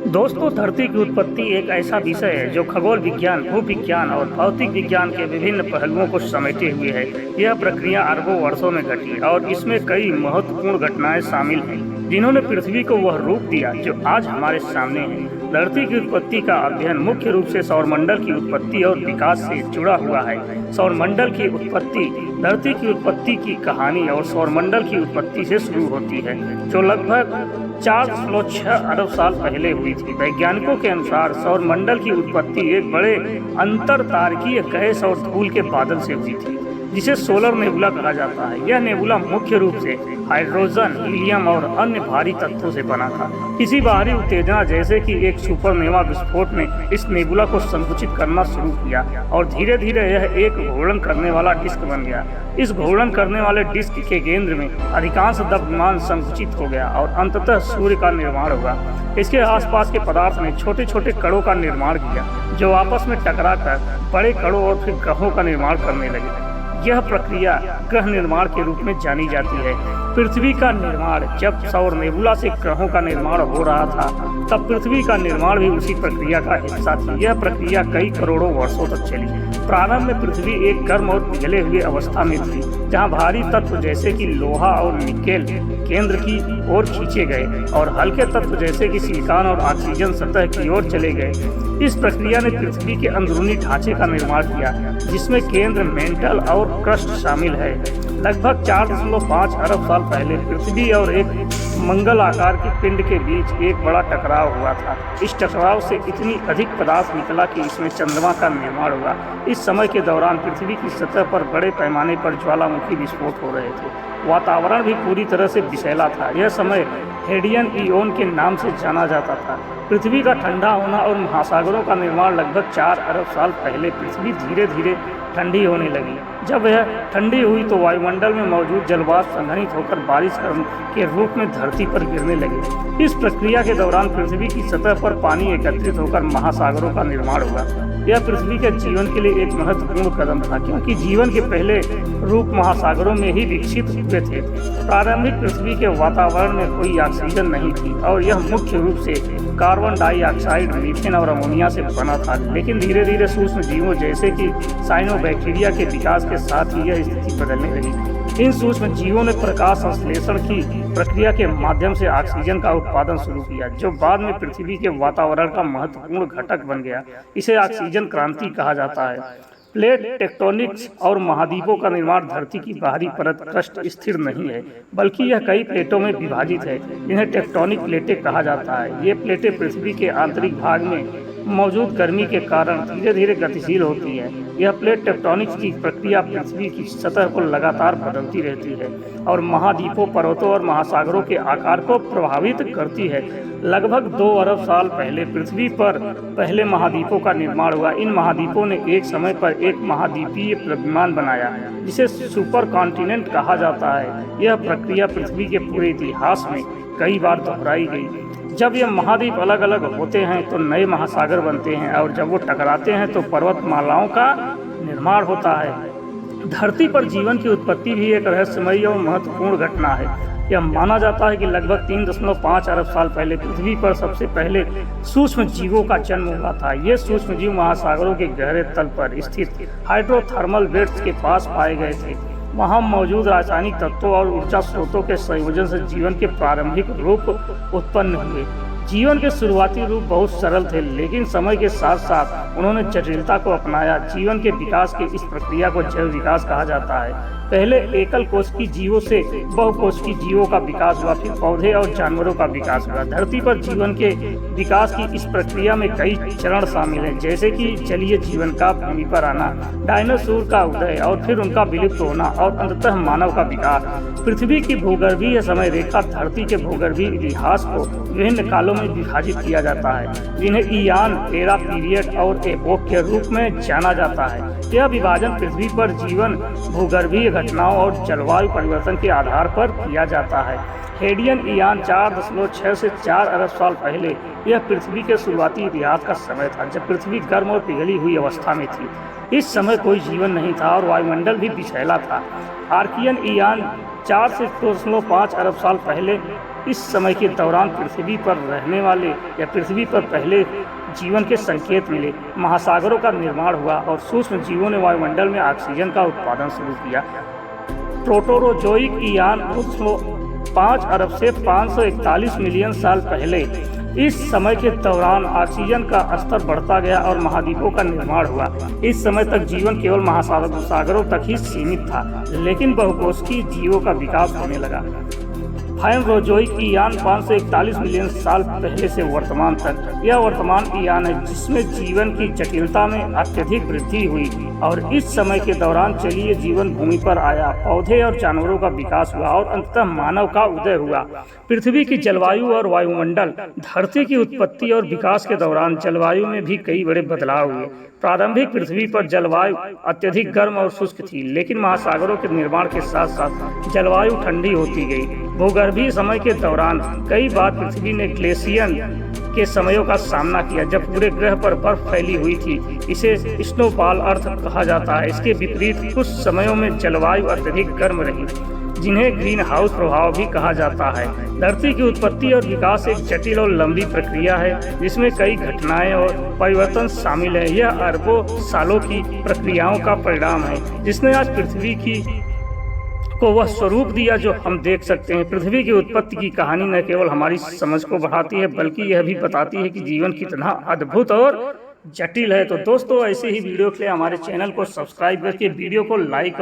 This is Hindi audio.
दोस्तों, धरती की उत्पत्ति एक ऐसा विषय है जो खगोल विज्ञान, भूविज्ञान और भौतिक विज्ञान के विभिन्न पहलुओं को समेटे हुए है। यह प्रक्रिया अरबों वर्षों में घटी और इसमें कई महत्वपूर्ण घटनाएं शामिल हैं, जिन्होंने पृथ्वी को वह रूप दिया जो आज हमारे सामने है। धरती की उत्पत्ति का अध्ययन मुख्य रूप से सौरमंडल की उत्पत्ति और विकास से जुड़ा हुआ है। सौरमंडल की उत्पत्ति धरती की उत्पत्ति की कहानी और सौरमंडल की उत्पत्ति से शुरू होती है, जो लगभग 4.6 अरब साल पहले हुई थी। वैज्ञानिकों के अनुसार सौरमंडल की उत्पत्ति एक बड़े अंतरतारकीय गैस और धूल के बादल से हुई थी, जिसे सोलर नेबुला कहा जाता है। यह नेबुला मुख्य रूप से हाइड्रोजन, हीलियम और अन्य भारी तत्वों से बना था। किसी बाहरी उत्तेजना जैसे कि एक सुपरनोवा विस्फोट ने इस नेबुला को संकुचित करना शुरू किया और धीरे धीरे यह एक घूर्णन करने वाला डिस्क बन गया। इस घूर्णन करने वाले डिस्क के केंद्र में अधिकांश द्रव्यमान संकुचित हो गया और अंततः सूर्य का निर्माण हुआ। इसके आसपास के पदार्थ ने छोटे छोटे कणों का निर्माण किया, जो आपस में टकराकर बड़े कणों और फिर ग्रहों का निर्माण करने लगे। यह प्रक्रिया ग्रह निर्माण के रूप में जानी जाती है। पृथ्वी का निर्माण जब सौर नेबुला से ग्रहों का निर्माण हो रहा था, तब पृथ्वी का निर्माण भी उसी प्रक्रिया का हिस्सा थी। यह प्रक्रिया कई करोड़ों वर्षों तक चली। प्रारंभ में पृथ्वी एक गर्म और पिघले हुए अवस्था में थी, जहां भारी तत्व जैसे कि लोहा और निकेल केंद्र की ओर खींचे गए और हल्के तत्व जैसे कि सिलिकॉन और ऑक्सीजन सतह की ओर चले गए। इस प्रक्रिया ने पृथ्वी के अंदरूनी ढांचे का निर्माण किया, जिसमें केंद्र, मेंटल और क्रस्ट शामिल है। लगभग 4.5 अरब साल पहले पृथ्वी और एक मंगल आकार के पिंड के बीच एक बड़ा टकराव हुआ था। इस टकराव से इतनी अधिक पदार्थ निकला कि इसमें चंद्रमा का निर्माण हुआ। इस समय के दौरान पृथ्वी की सतह पर बड़े पैमाने पर ज्वालामुखी विस्फोट हो रहे थे। वातावरण भी पूरी तरह से विषैला था। यह समय हेडियन ईओन के नाम से जाना जाता था। पृथ्वी का ठंडा होना और महासागरों का निर्माण लगभग 4 अरब साल पहले पृथ्वी धीरे धीरे ठंडी होने लगी। जब यह ठंडी हुई तो वायुमंडल में मौजूद जलवाष्प संघनित होकर बारिश के रूप में धरती पर गिरने लगी। इस प्रक्रिया के दौरान पृथ्वी की सतह पर पानी एकत्रित होकर महासागरों का निर्माण हुआ। यह पृथ्वी के जीवन के लिए एक महत्वपूर्ण कदम था, क्योंकि जीवन के पहले रूप महासागरों में ही विकसित हुए थे। प्रारंभिक पृथ्वी के वातावरण में कोई ऑक्सीजन नहीं थी और यह मुख्य रूप से कार्बन डाइऑक्साइड, मीथेन और अमोनिया से बना था। लेकिन धीरे धीरे सूक्ष्म जीवों जैसे कि साइनोबैक्टीरिया के विकास के साथ ही यह स्थिति बदलने लगी। इन सूक्ष्म जीवों ने प्रकाश संश्लेषण की प्रक्रिया के माध्यम से ऑक्सीजन का उत्पादन शुरू किया, जो बाद में पृथ्वी के वातावरण का महत्वपूर्ण घटक बन गया। इसे ऑक्सीजन क्रांति कहा जाता है। प्लेट टेक्टोनिक्स और महाद्वीपों का निर्माण धरती की बाहरी परत क्रस्ट स्थिर नहीं है, बल्कि यह कई प्लेटों में विभाजित है। इन्हें टेक्टोनिक प्लेटें कहा जाता है। ये प्लेटें पृथ्वी के आंतरिक भाग में मौजूद गर्मी के कारण धीरे धीरे गतिशील होती है। यह प्लेट टेक्टोनिक्स की प्रक्रिया पृथ्वी की सतह को लगातार बदलती रहती है और महाद्वीपों, पर्वतों और महासागरों के आकार को प्रभावित करती है। लगभग 2 अरब साल पहले पृथ्वी पर पहले महाद्वीपों का निर्माण हुआ। इन महाद्वीपों ने एक समय पर एक महाद्वीपीय द्रव्यमान बनाया, जिसे सुपर कॉन्टिनेंट कहा जाता है। यह प्रक्रिया पृथ्वी के पूरे इतिहास में कई बार दोहराई गई। जब ये महाद्वीप अलग अलग होते हैं तो नए महासागर बनते हैं, और जब वो टकराते हैं तो पर्वतमालाओं का निर्माण होता है। धरती पर जीवन की उत्पत्ति भी एक रहस्यमयी और महत्वपूर्ण घटना है। यह माना जाता है कि लगभग 3.5 अरब साल पहले पृथ्वी पर सबसे पहले सूक्ष्म जीवों का जन्म हुआ था। ये सूक्ष्म जीव महासागरों के गहरे तल पर स्थित हाइड्रोथर्मल वेट्स के पास पाए गए थे। वहाँ मौजूद रासायनिक तत्वों और ऊर्जा स्रोतों के संयोजन से जीवन के प्रारंभिक रूप उत्पन्न हुए। जीवन के शुरुआती रूप बहुत सरल थे, लेकिन समय के साथ साथ उन्होंने जटिलता को अपनाया। जीवन के विकास की इस प्रक्रिया को जैव विकास कहा जाता है। पहले एकल कोशिकीय जीवों से बहुकोशिकीय जीवों का विकास हुआ, फिर पौधे और जानवरों का विकास हुआ। धरती पर जीवन के विकास की इस प्रक्रिया में कई चरण शामिल हैं, जैसे कि जलीय जीवन का भूमि पर आना, डायनासोर का उदय और फिर उनका विलुप्त होना और अंततः मानव का विकास। पृथ्वी की भूगर्भीय समय रेखा धरती के भूगर्भीय इतिहास को विभिन्न कालों में विभाजित किया जाता है, जिन्हें ईयान, एरा पीरियड और एपोक के रूप में जाना जाता है। यह विभाजन पृथ्वी पर जीवन, भूगर्भीय घटनाओं और जलवायु परिवर्तन के आधार पर किया जाता है। हेडियन ईयान 4.6 से 4 अरब साल पहले यह पृथ्वी के शुरुआती इतिहास का समय था, जब पृथ्वी गर्म और पिघली हुई अवस्था में थी। इस समय कोई जीवन नहीं था और वायुमंडल भी विषैला था। आर्कियन ईयान 4 से 2.5 अरब साल पहले इस समय के दौरान पृथ्वी पर रहने वाले या पृथ्वी पर पहले जीवन के संकेत मिले। महासागरों का निर्माण हुआ और सूक्ष्म जीवों ने वायुमंडल में ऑक्सीजन का उत्पादन शुरू किया। प्रोटोरोजोइक ईयान 5 अरब से 541 मिलियन साल पहले। इस समय के दौरान ऑक्सीजन का स्तर बढ़ता गया और महाद्वीपों का निर्माण हुआ। इस समय तक जीवन केवल महासागरों तक ही सीमित था, लेकिन बहुकोशिकीय जीवों का विकास होने लगा। फाइनरोजोइक ईयान 541 मिलियन साल पहले से वर्तमान तक। यह वर्तमान ईयान है जिसमें जीवन की जटिलता में अत्यधिक वृद्धि हुई और इस समय के दौरान जलीय जीवन भूमि पर आया, पौधे और जानवरों का विकास हुआ और अंततः मानव का उदय हुआ। पृथ्वी की जलवायु और वायुमंडल। धरती की उत्पत्ति और विकास के दौरान जलवायु में भी कई बड़े बदलाव हुए। प्रारंभिक पृथ्वी पर जलवायु अत्यधिक गर्म और शुष्क थी, लेकिन महासागरों के निर्माण के साथ साथ जलवायु ठंडी होती गई। भूगर्भीय समय के दौरान कई बार पृथ्वी ने ग्लेशियर के समयों का सामना किया, जब पूरे ग्रह पर बर्फ फैली हुई थी। इसे स्नोफॉल अर्थ कहा जाता है। इसके विपरीत कुछ समयों में जलवायु अत्यधिक गर्म रही, जिन्हें ग्रीन हाउस प्रभाव भी कहा जाता है। धरती की उत्पत्ति और विकास एक जटिल और लंबी प्रक्रिया है, जिसमें कई घटनाएं और परिवर्तन शामिल हैं। यह अरबों सालों की प्रक्रियाओं का परिणाम है, जिसने आज पृथ्वी को वह स्वरूप दिया जो हम देख सकते हैं। पृथ्वी की उत्पत्ति की कहानी न केवल हमारी समझ को बढ़ाती है, बल्कि यह भी बताती है कि जीवन कितना अद्भुत और जटिल है। तो दोस्तों, ऐसे ही वीडियो के लिए हमारे चैनल को सब्सक्राइब करके वीडियो को लाइक